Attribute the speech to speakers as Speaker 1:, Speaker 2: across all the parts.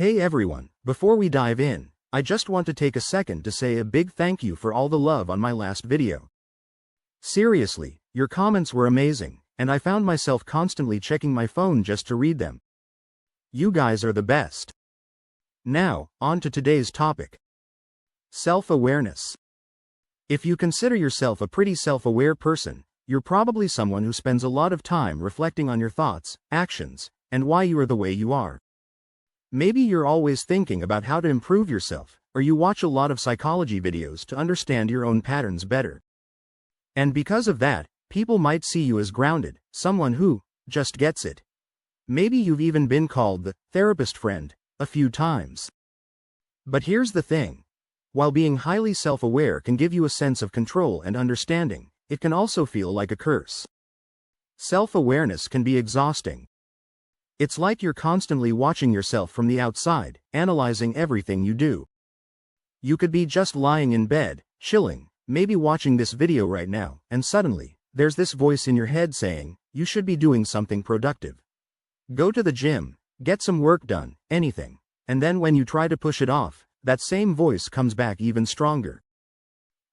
Speaker 1: Hey everyone, before we dive in, I just want to take a second to say a big thank you for all the love on my last video. Seriously, your comments were amazing, and I found myself constantly checking my phone just to read them. You guys are the best. Now, on to today's topic. Self-awareness. If you consider yourself a pretty self-aware person, you're probably someone who spends a lot of time reflecting on your thoughts, actions, and why you are the way you are. Maybe you're always thinking about how to improve yourself, or you watch a lot of psychology videos to understand your own patterns better. And because of that, people might see you as grounded, someone who just gets it. Maybe you've even been called the therapist friend a few times. But here's the thing. While being highly self-aware can give you a sense of control and understanding, it can also feel like a curse. Self-awareness can be exhausting. It's like you're constantly watching yourself from the outside, analyzing everything you do. You could be just lying in bed, chilling, maybe watching this video right now, and suddenly, there's this voice in your head saying, you should be doing something productive. Go to the gym, get some work done, anything. And then when you try to push it off, that same voice comes back even stronger.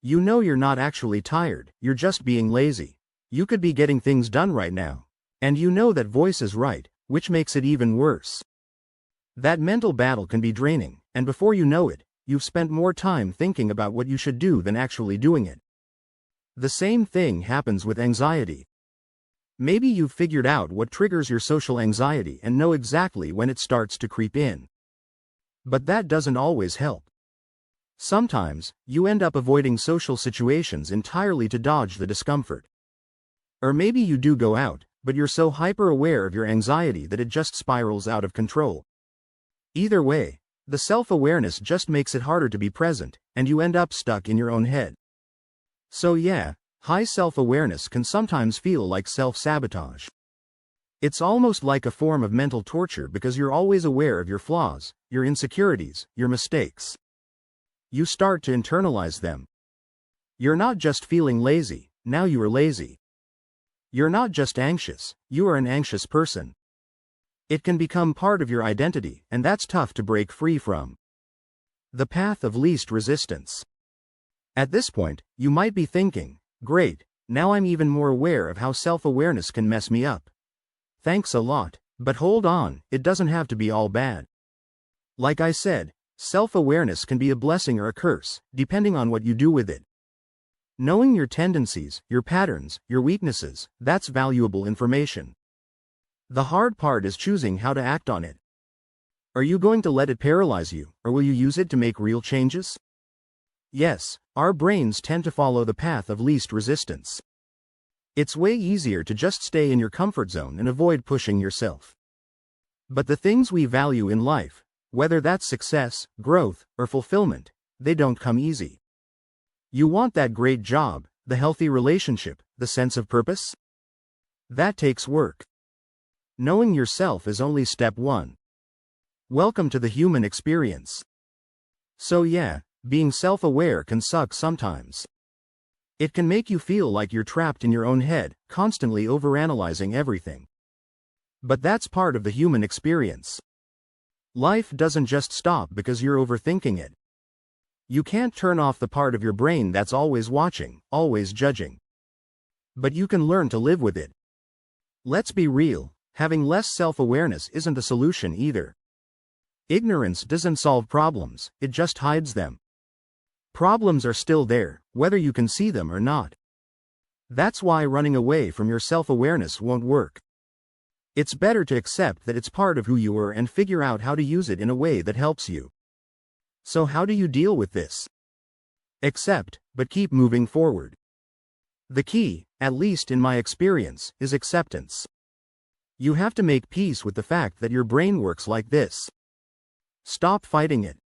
Speaker 1: You know you're not actually tired, you're just being lazy. You could be getting things done right now. And you know that voice is right, which makes it even worse. That mental battle can be draining, and before you know it, you've spent more time thinking about what you should do than actually doing it. The same thing happens with anxiety. Maybe you've figured out what triggers your social anxiety and know exactly when it starts to creep in. But that doesn't always help. Sometimes, you end up avoiding social situations entirely to dodge the discomfort. Or maybe you do go out, but you're so hyper-aware of your anxiety that it just spirals out of control. Either way, the self-awareness just makes it harder to be present, and you end up stuck in your own head. So yeah, high self-awareness can sometimes feel like self-sabotage. It's almost like a form of mental torture because you're always aware of your flaws, your insecurities, your mistakes. You start to internalize them. You're not just feeling lazy, now you are lazy. You're not just anxious, you are an anxious person. It can become part of your identity, and that's tough to break free from. The path of least resistance. At this point, you might be thinking, great, now I'm even more aware of how self-awareness can mess me up. Thanks a lot, but hold on, it doesn't have to be all bad. Like I said, self-awareness can be a blessing or a curse, depending on what you do with it. Knowing your tendencies, your patterns, your weaknesses, that's valuable information. The hard part is choosing how to act on it. Are you going to let it paralyze you, or will you use it to make real changes? Yes, our brains tend to follow the path of least resistance. It's way easier to just stay in your comfort zone and avoid pushing yourself. But the things we value in life, whether that's success, growth, or fulfillment, they don't come easy. You want that great job, the healthy relationship, the sense of purpose? That takes work. Knowing yourself is only step one. Welcome to the human experience. So yeah, being self-aware can suck sometimes. It can make you feel like you're trapped in your own head, constantly overanalyzing everything. But that's part of the human experience. Life doesn't just stop because you're overthinking it. You can't turn off the part of your brain that's always watching, always judging. But you can learn to live with it. Let's be real, having less self-awareness isn't a solution either. Ignorance doesn't solve problems, it just hides them. Problems are still there, whether you can see them or not. That's why running away from your self-awareness won't work. It's better to accept that it's part of who you are and figure out how to use it in a way that helps you. So how do you deal with this? Accept, but keep moving forward. The key, at least in my experience, is acceptance. You have to make peace with the fact that your brain works like this. Stop fighting it.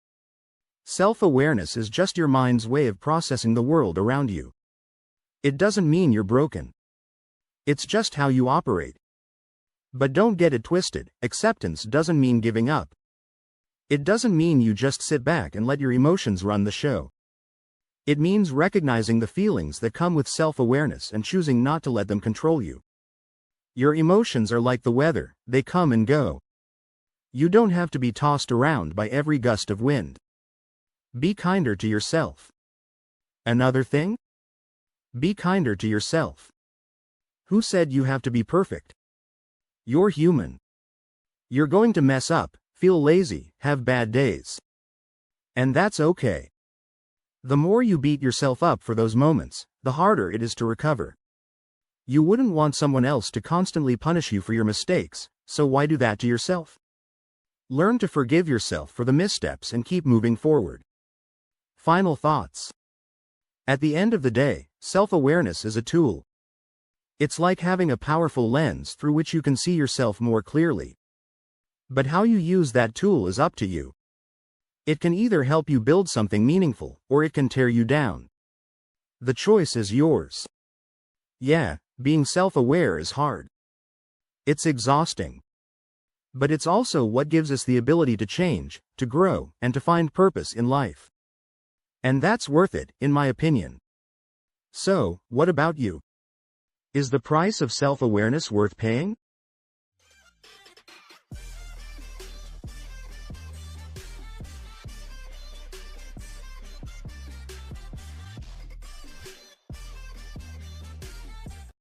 Speaker 1: Self-awareness is just your mind's way of processing the world around you. It doesn't mean you're broken. It's just how you operate. But don't get it twisted, acceptance doesn't mean giving up. It doesn't mean you just sit back and let your emotions run the show. It means recognizing the feelings that come with self-awareness and choosing not to let them control you. Your emotions are like the weather, they come and go. You don't have to be tossed around by every gust of wind. Be kinder to yourself. Another thing? Be kinder to yourself. Who said you have to be perfect? You're human. You're going to mess up, feel lazy, have bad days. And that's okay. The more you beat yourself up for those moments, the harder it is to recover. You wouldn't want someone else to constantly punish you for your mistakes, so why do that to yourself? Learn to forgive yourself for the missteps and keep moving forward. Final thoughts. At the end of the day, self-awareness is a tool. It's like having a powerful lens through which you can see yourself more clearly. But how you use that tool is up to you. It can either help you build something meaningful, or it can tear you down. The choice is yours. Yeah, being self-aware is hard. It's exhausting. But it's also what gives us the ability to change, to grow, and to find purpose in life. And that's worth it, in my opinion. So, what about you? Is the price of self-awareness worth paying?